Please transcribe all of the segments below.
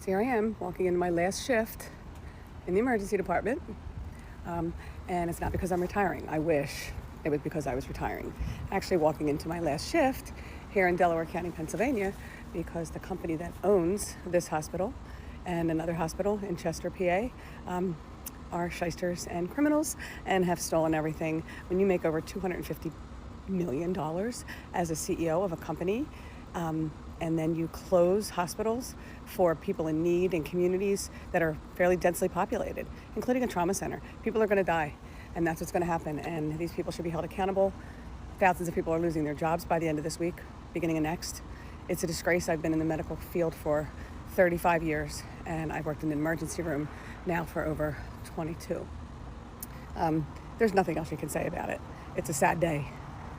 So here I am walking into my last shift in the emergency department, and it's not because I'm retiring. I wish it was because I was retiring. Actually walking into my last shift here in Delaware County, Pennsylvania, because the company that owns this hospital and another hospital in Chester, PA, are shysters and criminals and have stolen everything. When you make over $250 million as a CEO of a company, and then you close hospitals for people in need in communities that are fairly densely populated, including a trauma center, people are going to die, and that's what's going to happen, and these people should be held accountable. Thousands of people are losing their jobs by the end of this week, beginning of next. It's a disgrace. I've been in the medical field for 35 years, and I've worked in the emergency room now for over 22. There's nothing else you can say about it. It's a sad day.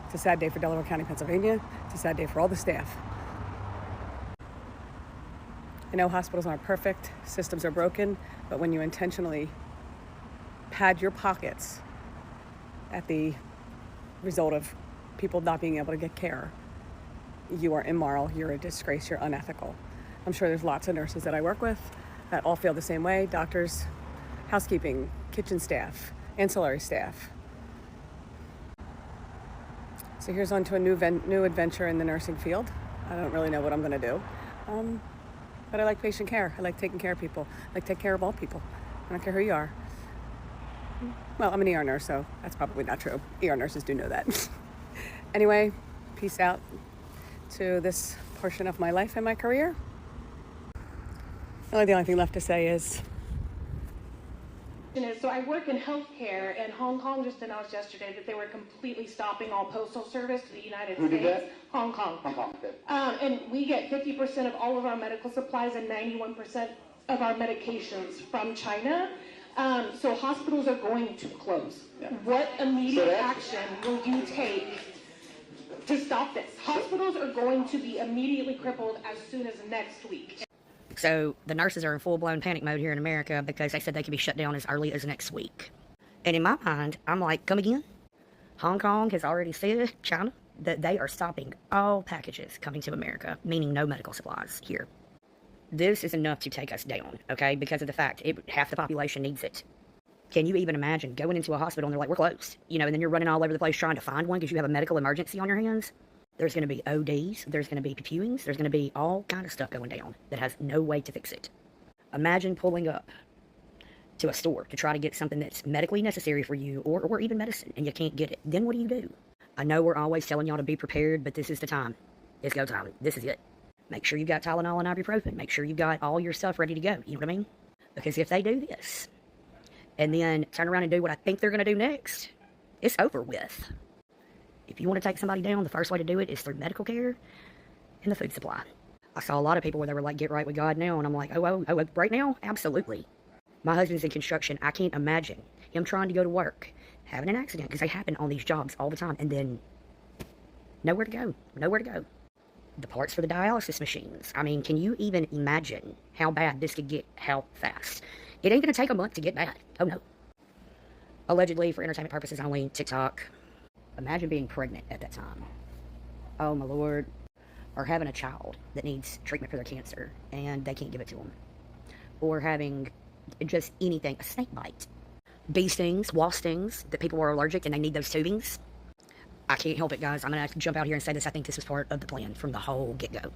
It's a sad day for Delaware County, Pennsylvania. It's a sad day for all the staff. I know hospitals aren't perfect, systems are broken, but when you intentionally pad your pockets at the result of people not being able to get care, you are immoral, you're a disgrace, you're unethical. I'm sure there's lots of nurses that I work with that all feel the same way: doctors, housekeeping, kitchen staff, ancillary staff. So here's on to a new adventure in the nursing field. I don't really know what I'm going to do. But I like patient care. I like taking care of people. I like to take care of all people. I don't care who you are. Well, I'm an ER nurse, so that's probably not true. ER nurses do know that. Anyway, peace out to this portion of my life and my career. The only thing left to say is, so I work in healthcare, and Hong Kong just announced yesterday that they were completely stopping all postal service to the United States. Who did that? Hong Kong. Hong Kong, okay. And we get 50% of all of our medical supplies and 91% of our medications from China. So hospitals are going to close. Yeah. What immediate action will you take to stop this? Hospitals are going to be immediately crippled as soon as next week. So the nurses are in full-blown panic mode here in America because they said they could be shut down as early as next week. And in my mind, I'm like, come again? Hong Kong has already said, China, that they are stopping all packages coming to America, meaning no medical supplies here. This is enough to take us down, okay, because of the fact half the population needs it. Can you even imagine going into a hospital and they're like, we're closed, and then you're running all over the place trying to find one because you have a medical emergency on your hands? There's going to be ODs, there's going to be PPUings, there's going to be all kind of stuff going down that has no way to fix it. Imagine pulling up to a store to try to get something that's medically necessary for you, or even medicine, and you can't get it. Then what do? I know we're always telling y'all to be prepared, but this is the time. It's go time. This is it. Make sure you got Tylenol and ibuprofen. Make sure you got all your stuff ready to go. You know what I mean? Because if they do this, and then turn around and do what I think they're going to do next, it's over with. If you want to take somebody down, the first way to do it is through medical care and the food supply. I saw a lot of people where they were like, get right with God now. And I'm like, oh, right now? Absolutely. My husband's in construction. I can't imagine him trying to go to work, having an accident, because they happen on these jobs all the time, and then nowhere to go. The parts for the dialysis machines. I mean, can you even imagine how bad this could get, how fast? It ain't going to take a month to get bad. Oh, no. Allegedly, for entertainment purposes only, TikTok. Imagine being pregnant at that time. Oh, my Lord. Or having a child that needs treatment for their cancer, and they can't give it to them. Or having just anything, a snake bite. Bee stings, wasp stings, that people are allergic and they need those tubings. I can't help it, guys. I'm going to jump out here and say this. I think this was part of the plan from the whole get-go.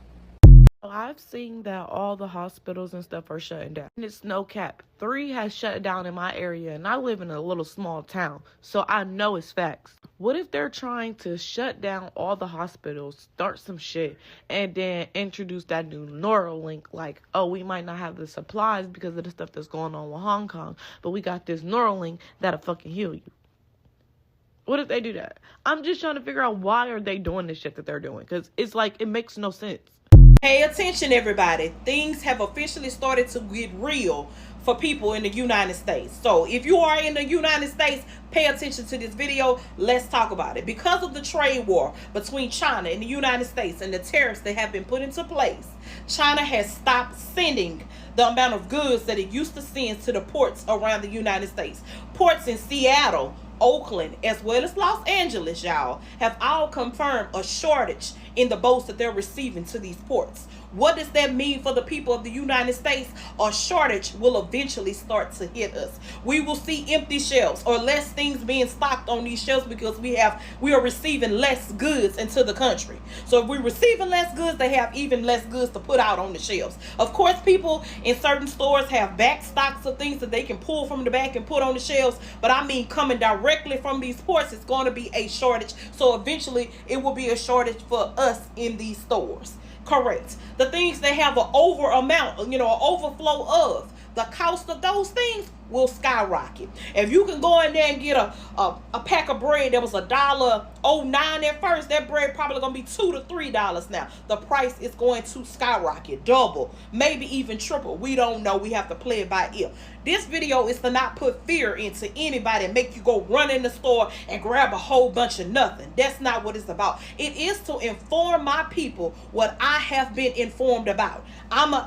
I've seen that all the hospitals and stuff are shutting down. And it's no cap. 3 has shut down in my area, and I live in a little small town, so I know it's facts. What if they're trying to shut down all the hospitals, start some shit, and then introduce that new Neuralink, like, oh, we might not have the supplies because of the stuff that's going on with Hong Kong, but we got this Neuralink that'll fucking heal you. What if they do that? I'm just trying to figure out why are they doing this shit that they're doing, because it's like, it makes no sense. Pay attention, everybody. Things have officially started to get real for people in the United States. So if you are in the United States, pay attention to this video. Let's talk about it. Because of the trade war between China and the United States and the tariffs that have been put into place, China has stopped sending the amount of goods that it used to send to the ports around the United States. Ports in Seattle, Oakland, as well as Los Angeles, y'all, have all confirmed a shortage in the boats that they're receiving to these ports. What does that mean for the people of the United States? A shortage will eventually start to hit us. We will see empty shelves or less things being stocked on these shelves because we are receiving less goods into the country. So if we're receiving less goods, they have even less goods to put out on the shelves. Of course, people in certain stores have back stocks of things that they can pull from the back and put on the shelves, but I mean coming directly from these ports, it's going to be a shortage. So eventually it will be a shortage for us in these stores. Correct. The things that have an over amount, an overflow of, the cost of those things will skyrocket. If you can go in there and get a pack of bread that was $1.09 at first, that bread probably gonna be $2 to $3 now. The price is going to skyrocket, double, maybe even triple. We don't know. We have to play it by ear. This video is to not put fear into anybody and make you go run in the store and grab a whole bunch of nothing. That's not what it's about. It is to inform my people what I have been informed about.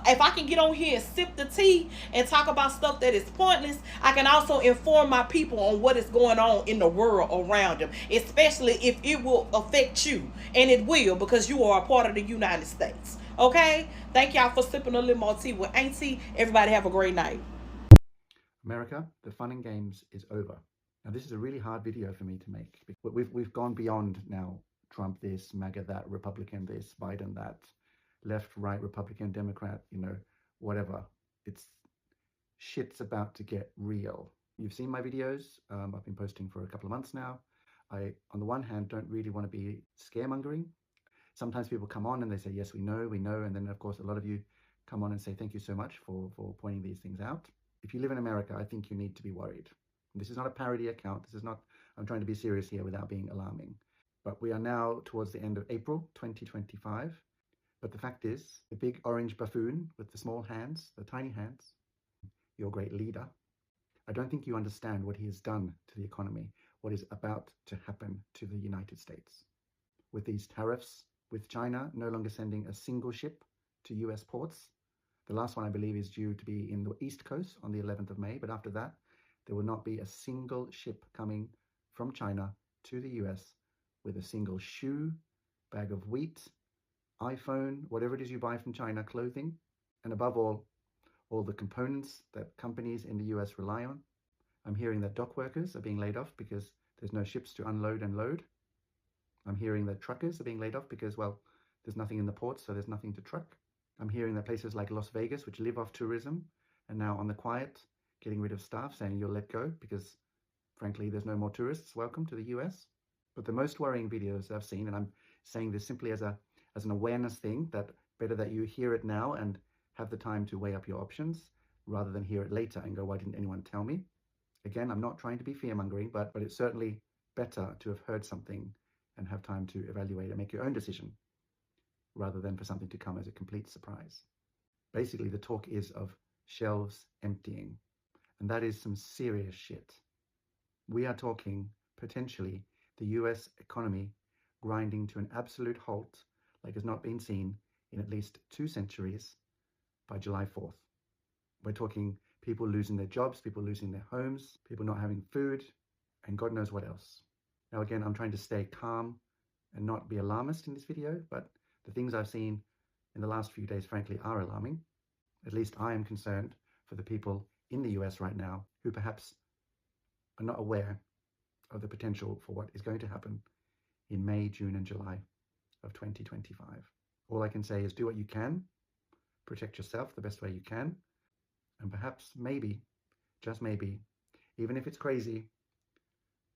If I can get on here and sip the tea and talk about stuff that is pointless, I can also inform my people on what is going on in the world around them, especially if it will affect you. And it will, because you are a part of the United States. Okay? Thank y'all for sipping a little more tea with Auntie. Everybody have a great night. America, the fun and games is over. Now, this is a really hard video for me to make. We've gone beyond now Trump this, MAGA that, Republican this, Biden that, left, right, Republican, Democrat, whatever. Shit's about to get real. You've seen my videos. I've been posting for a couple of months now. I, on the one hand, don't really want to be scaremongering. Sometimes people come on and they say, yes, we know. And then, of course, a lot of you come on and say, thank you so much for pointing these things out. If you live in America, I think you need to be worried. This is not a parody account. This is not, I'm trying to be serious here without being alarming. But we are now towards the end of April 2025. But the fact is, the big orange buffoon with the small hands, the tiny hands, your great leader, I don't think you understand what he has done to the economy, what is about to happen to the United States. With these tariffs, with China no longer sending a single ship to US ports. The last one, I believe, is due to be in the East Coast on the 11th of May. But after that, there will not be a single ship coming from China to the US with a single shoe, bag of wheat, iPhone, whatever it is you buy from China, clothing, and above all the components that companies in the US rely on. I'm hearing that dock workers are being laid off because there's no ships to unload and load. I'm hearing that truckers are being laid off because, well, there's nothing in the ports, so there's nothing to truck. I'm hearing that places like Las Vegas, which live off tourism, are now on the quiet, getting rid of staff, saying you'll let go because, frankly, there's no more tourists welcome to the US. But the most worrying videos I've seen, and I'm saying this simply as an awareness thing, that better that you hear it now and have the time to weigh up your options rather than hear it later and go, why didn't anyone tell me? Again, I'm not trying to be fear-mongering, but it's certainly better to have heard something and have time to evaluate and make your own decision rather than for something to come as a complete surprise. Basically, the talk is of shelves emptying, and that is some serious shit. We are talking potentially the US economy grinding to an absolute halt like has not been seen in at least 2 centuries by July 4th. We're talking people losing their jobs, people losing their homes, people not having food, and God knows what else. Now, again, I'm trying to stay calm and not be alarmist in this video, but the things I've seen in the last few days, frankly, are alarming. At least I am concerned for the people in the US right now who perhaps are not aware of the potential for what is going to happen in May, June, and July of 2025. All I can say is do what you can, protect yourself the best way you can, and perhaps, maybe, just maybe, even if it's crazy,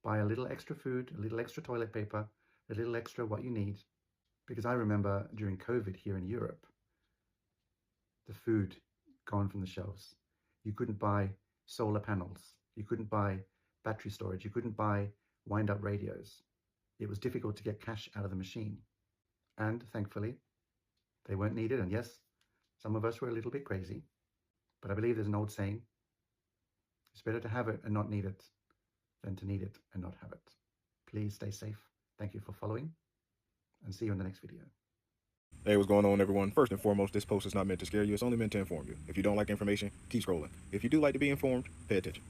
buy a little extra food, a little extra toilet paper, a little extra what you need. Because I remember during COVID here in Europe, the food gone from the shelves. You couldn't buy solar panels. You couldn't buy battery storage. You couldn't buy wind-up radios. It was difficult to get cash out of the machine. And thankfully, they weren't needed. And yes, some of us were a little bit crazy. But I believe there's an old saying, it's better to have it and not need it than to need it and not have it. Please stay safe. Thank you for following, and see you in the next video. Hey, what's going on, everyone? First and foremost, this post is not meant to scare you. It's only meant to inform you. If you don't like information, keep scrolling. If you do like to be informed, pay attention.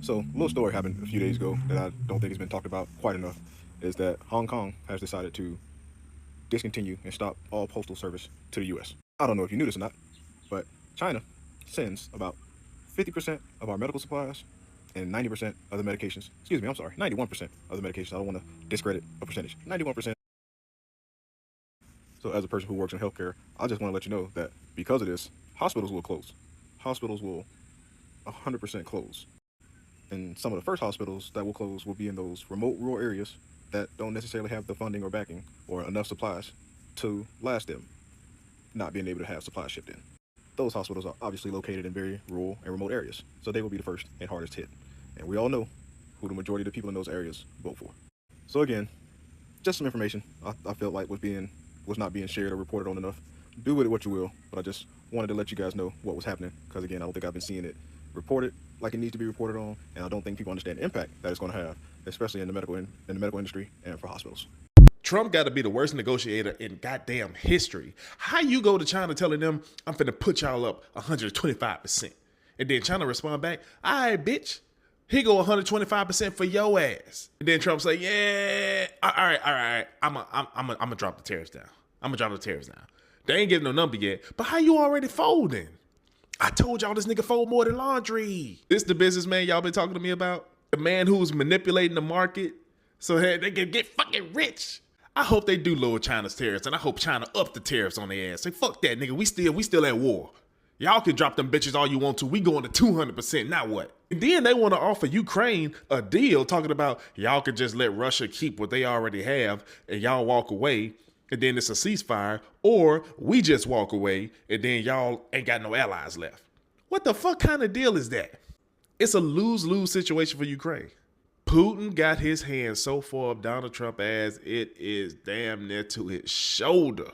So, a little story happened a few days ago that I don't think has been talked about quite enough, is that Hong Kong has decided to discontinue and stop all postal service to the U.S. I don't know if you knew this or not, but China sends about 50% of our medical supplies and 90% of the medications. Excuse me, I'm sorry, 91% of the medications. I don't want to discredit a percentage. 91%. So as a person who works in healthcare, I just want to let you know that because of this, hospitals will close. Hospitals will 100% close. And some of the first hospitals that will close will be in those remote rural areas that don't necessarily have the funding or backing or enough supplies to last them not being able to have supplies shipped in. Those hospitals are obviously located in very rural and remote areas, so they will be the first and hardest hit. And we all know who the majority of the people in those areas vote for. So again, just some information I felt like was not being shared or reported on enough. Do with it what you will, but I just wanted to let you guys know what was happening, because again, I don't think I've been seeing it reported like it needs to be reported on, and I don't think people understand the impact that it's going to have, especially in the medical industry and for hospitals. Trump got to be the worst negotiator in goddamn history. How you go to China telling them, I'm finna put y'all up 125%. And then China respond back, all right, bitch. He go 125% for your ass. And then Trump say, yeah, all right. I'm gonna drop the tariffs down. They ain't getting no number yet, but how you already folding? I told y'all this nigga fold more than laundry. This the businessman y'all been talking to me about? The man who's manipulating the market so hey, they can get fucking rich. I hope they do lower China's tariffs, and I hope China up the tariffs on their ass. Say, fuck that, nigga. We still at war. Y'all can drop them bitches all you want to. We going to 200%. Now what? And then they want to offer Ukraine a deal talking about y'all could just let Russia keep what they already have and y'all walk away, and then it's a ceasefire, or we just walk away and then y'all ain't got no allies left. What the fuck kind of deal is that? It's a lose-lose situation for Ukraine. Putin got his hand so far up Donald Trump's ass, it is damn near to his shoulder.